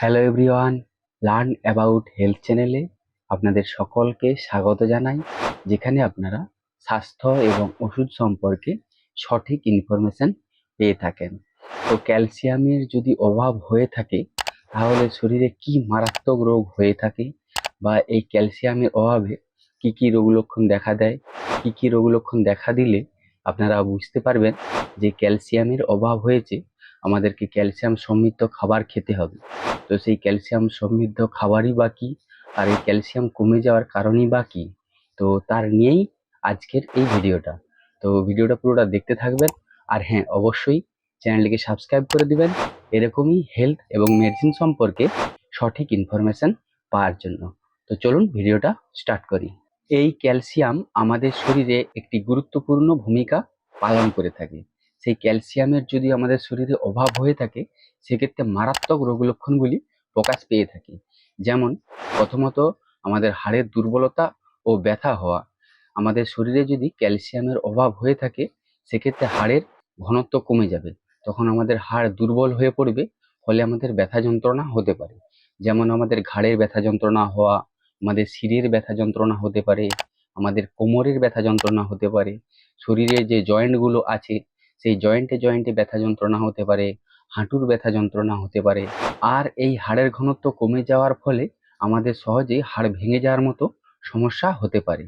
Hello everyone, learn about health চ্যানেলে আপনাদের সকলকে স্বাগত জানাই, যেখানে আপনারা স্বাস্থ্য এবং ওষুধ সম্পর্কে সঠিক ইনফরমেশন পেয়ে থাকেন। তো ক্যালসিয়ামের যদি অভাব হয়ে থাকে তাহলে শরীরে কি মারাত্মক রোগ হয়ে থাকে, বা এই ক্যালসিয়ামের অভাবে কি কি রোগ লক্ষণ দেখা দেয়, কি কি রোগ লক্ষণ দেখা দিলে আপনারা বুঝতে পারবেন যে ক্যালসিয়ামের অভাব হয়েছে, আমাদেরকে ক্যালসিয়াম সমৃদ্ধ খাবার খেতে হবে। তো সেই ক্যালসিয়াম সমৃদ্ধ খাবারই বা কি, আর এই ক্যালসিয়াম কমে যাওয়ার কারণই বা কি, তো তার নিয়েই আজকের এই ভিডিওটা। তো ভিডিওটা পুরোটা দেখতে থাকবেন। আর হ্যাঁ, অবশ্যই চ্যানেলটিকে সাবস্ক্রাইব করে দিবেন এরকমই হেলথ এবং মেডিসিন সম্পর্কে সঠিক ইনফরমেশন পাওয়ার জন্য। তো চলুন ভিডিওটা স্টার্ট করি। এই ক্যালসিয়াম আমাদের শরীরে একটি গুরুত্বপূর্ণ ভূমিকা পালন করে থাকে। সেই ক্যালসিয়ামের যদি আমাদের শরীরে অভাব হয়ে থাকে, সেক্ষেত্রে মারাত্মক রোগ লক্ষণগুলি প্রকাশ পেয়ে থাকে। যেমন প্রথমত, আমাদের হাড়ের দুর্বলতা ও ব্যথা হওয়া। আমাদের শরীরে যদি ক্যালসিয়ামের অভাব হয়ে থাকে, সেক্ষেত্রে হাড়ের ঘনত্ব কমে যাবে, তখন আমাদের হাড় দুর্বল হয়ে পড়বে, ফলে আমাদের ব্যথা যন্ত্রণা হতে পারে। যেমন আমাদের ঘাড়ের ব্যথা যন্ত্রণা হওয়া, আমাদের শিরের ব্যথা যন্ত্রণা হতে পারে, আমাদের কোমরের ব্যথা যন্ত্রণা হতে পারে, শরীরে যে জয়েন্টগুলো আছে সেই জয়েন্টে জয়েন্টে ব্যথা যন্ত্রণা হতে পারে, হাঁটুর ব্যথা যন্ত্রণা হতে পারে। আর এই হাড়ের ঘনত্ব কমে যাওয়ার ফলে আমাদের সহজেই হাড় ভেঙে যাওয়ার মতো সমস্যা হতে পারে।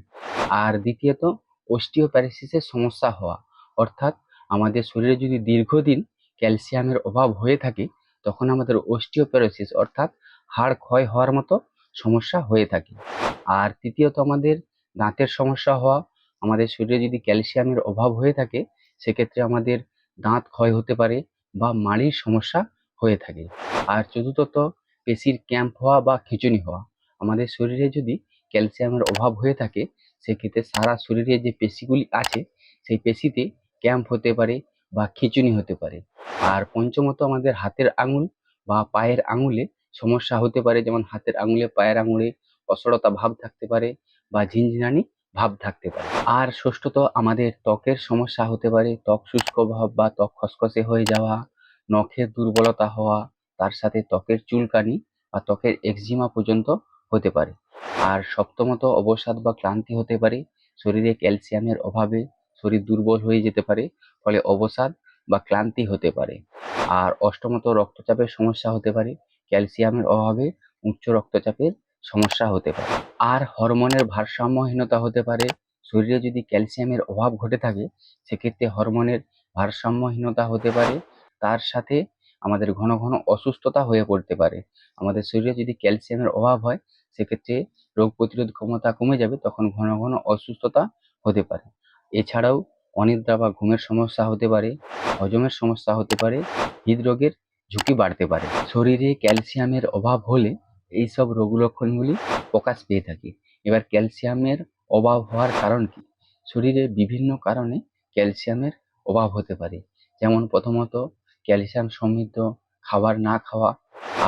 আর দ্বিতীয়ত, অস্টিওপ্যারালিসিসের সমস্যা হওয়া, অর্থাৎ আমাদের শরীরে যদি দীর্ঘদিন ক্যালসিয়ামের অভাব হয়ে থাকে, তখন আমাদের অস্টিওপ্যারালিসিস অর্থাৎ হাড় ক্ষয় হওয়ার মতো সমস্যা হয়ে থাকে। আর তৃতীয়ত, আমাদের দাঁতের সমস্যা হওয়া। আমাদের শরীরে যদি ক্যালসিয়ামের অভাব হয়ে থাকে, সেক্ষেত্রে আমাদের দাঁত ক্ষয় হতে পারে বা মাড়ির সমস্যা হয়ে থাকে। আর চতুর্থত, পেশির ক্র্যাম্প হওয়া বা খিঁচুনি হওয়া। আমাদের শরীরে যদি ক্যালসিয়ামের অভাব হয়ে থাকে, সেক্ষেত্রে সারা শরীরে যে পেশিগুলি আছে সেই পেশিতে ক্র্যাম্প হতে পারে বা খিঁচুনি হতে পারে। আর পঞ্চমত, আমাদের হাতের আঙুল বা পায়ের আঙুলে সমস্যা হতে পারে, যেমন হাতের আঙুলে পায়ের আঙুলে অসড়তা ভাব থাকতে পারে বা ঝিনঝিনানি ভাব থাকতে পারে। আর ষষ্ঠত, আমাদের ত্বকের সমস্যা হতে পারে, ত্বক শুষ্ক ভাব বা ত্বক খসখসে হয়ে যাওয়া, নখের দুর্বলতা হওয়া, তার সাথে ত্বকের চুলকানি বা ত্বকের একজিমা পর্যন্ত হতে পারে। আর সপ্তমত, অবসাদ বা ক্লান্তি হতে পারে। শরীরে ক্যালসিয়ামের অভাবে শরীর দুর্বল হয়ে যেতে পারে, ফলে অবসাদ বা ক্লান্তি হতে পারে। আর অষ্টমত, রক্তচাপের সমস্যা হতে পারে। ক্যালসিয়ামের অভাবে উচ্চ রক্তচাপের সমস্যা হতে পারে। আর হরমোনের ভারসাম্যহীনতা হতে পারে। শরীরে যদি ক্যালসিয়ামের অভাব ঘটে থাকে, সেক্ষেত্রে হরমোনের ভারসাম্যহীনতা হতে পারে। তার সাথে আমাদের ঘন ঘন অসুস্থতা হয়ে পড়তে পারে। আমাদের শরীরে যদি ক্যালসিয়ামের অভাব হয়, সেক্ষেত্রে রোগ প্রতিরোধ ক্ষমতা কমে যাবে, তখন ঘন ঘন অসুস্থতা হতে পারে। এছাড়াও অনিদ্রা বা ঘুমের সমস্যা হতে পারে, হজমের সমস্যা হতে পারে, হৃদরোগের ঝুঁকি বাড়তে পারে। শরীরে ক্যালসিয়ামের অভাব হলে এইসব রোগ লক্ষণগুলি প্রকাশ পেয়ে থাকে। এবার ক্যালসিয়ামের অভাব হওয়ার কারণ কি? শরীরে বিভিন্ন কারণে ক্যালসিয়ামের অভাব হতে পারে। যেমন প্রথমত, ক্যালসিয়াম সমৃদ্ধ খাবার না খাওয়া।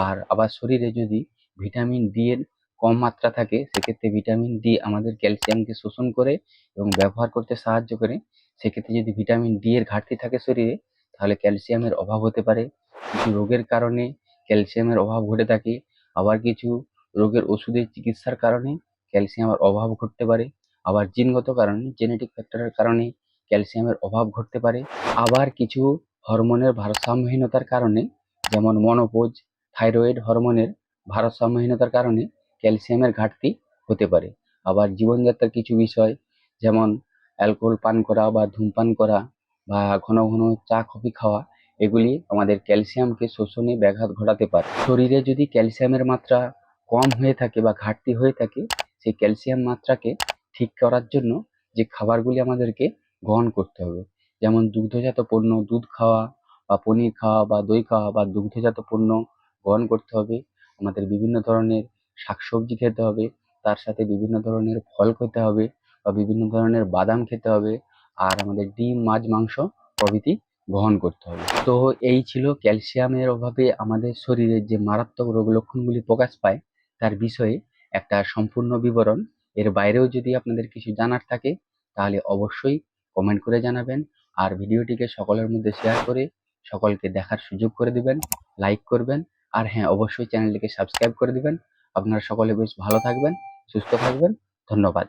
আর আবার শরীরে যদি ভিটামিন ডি এর কম মাত্রা থাকে, সেক্ষেত্রে ভিটামিন ডি আমাদের ক্যালসিয়ামকে শোষণ করে এবং ব্যবহার করতে সাহায্য করে। সেক্ষেত্রে যদি ভিটামিন ডি এর ঘাটতি থাকে শরীরে, তাহলে ক্যালসিয়ামের অভাব হতে পারে। কিছু রোগের কারণে ক্যালসিয়ামের অভাব ঘটে থাকে। আবার কিছু রোগের ওষুধের চিকিৎসার কারণে ক্যালসিয়ামের অভাব ঘটতে পারে। আবার জিনগত কারণে, জেনেটিক ফ্যাক্টরের কারণে ক্যালসিয়ামের অভাব ঘটতে পারে। আবার কিছু হরমোনের ভারসাম্যহীনতার কারণে, যেমন মনোপোজ, থাইরয়েড হরমোনের ভারসাম্যহীনতার কারণে ক্যালসিয়ামের ঘাটতি হতে পারে। আবার জীবনযাত্রার কিছু বিষয়, যেমন অ্যালকোহল পান করা বা ধূমপান করা বা ঘন ঘন চা কফি খাওয়া, এগুলি আমাদের ক্যালসিয়ামকে শোষণে ব্যাঘাত ঘটাতে পারে। শরীরে যদি ক্যালসিয়ামের মাত্রা কম হয়ে থাকে বা ঘাটতি হয়ে থাকে, সেই ক্যালসিয়াম মাত্রাকে ঠিক করার জন্য যে খাবারগুলি আমাদেরকে গ্রহণ করতে হবে, যেমন দুগ্ধজাত পণ্য, দুধ খাওয়া বা পনির খাওয়া বা দই খাওয়া বা দুগ্ধজাত পণ্য গ্রহণ করতে হবে। আমাদের বিভিন্ন ধরনের শাকসবজি খেতে হবে, তার সাথে বিভিন্ন ধরনের ফল খেতে হবে বা বিভিন্ন ধরনের বাদাম খেতে হবে। আর আমাদের ডিম, মাছ, মাংস প্রভৃতি গ্রহণ করতে হবে। তো এই ছিল ক্যালসিয়ামের অভাবে আমাদের শরীরে যে মারাত্মক রোগ লক্ষণগুলি প্রকাশ পায় তার বিষয়ে একটা সম্পূর্ণ বিবরণ। এর বাইরেও যদি আপনাদের কিছু জানার থাকে, তাহলে অবশ্যই কমেন্ট করে জানাবেন। আর ভিডিওটিকে সকলের মধ্যে শেয়ার করে সকলকে দেখার সুযোগ করে দিবেন, লাইক করবেন আর হ্যাঁ, অবশ্যই চ্যানেলটিকে সাবস্ক্রাইব করে দিবেন। আপনারা সকলে বেশ ভালো থাকবেন, সুস্থ থাকবেন। ধন্যবাদ।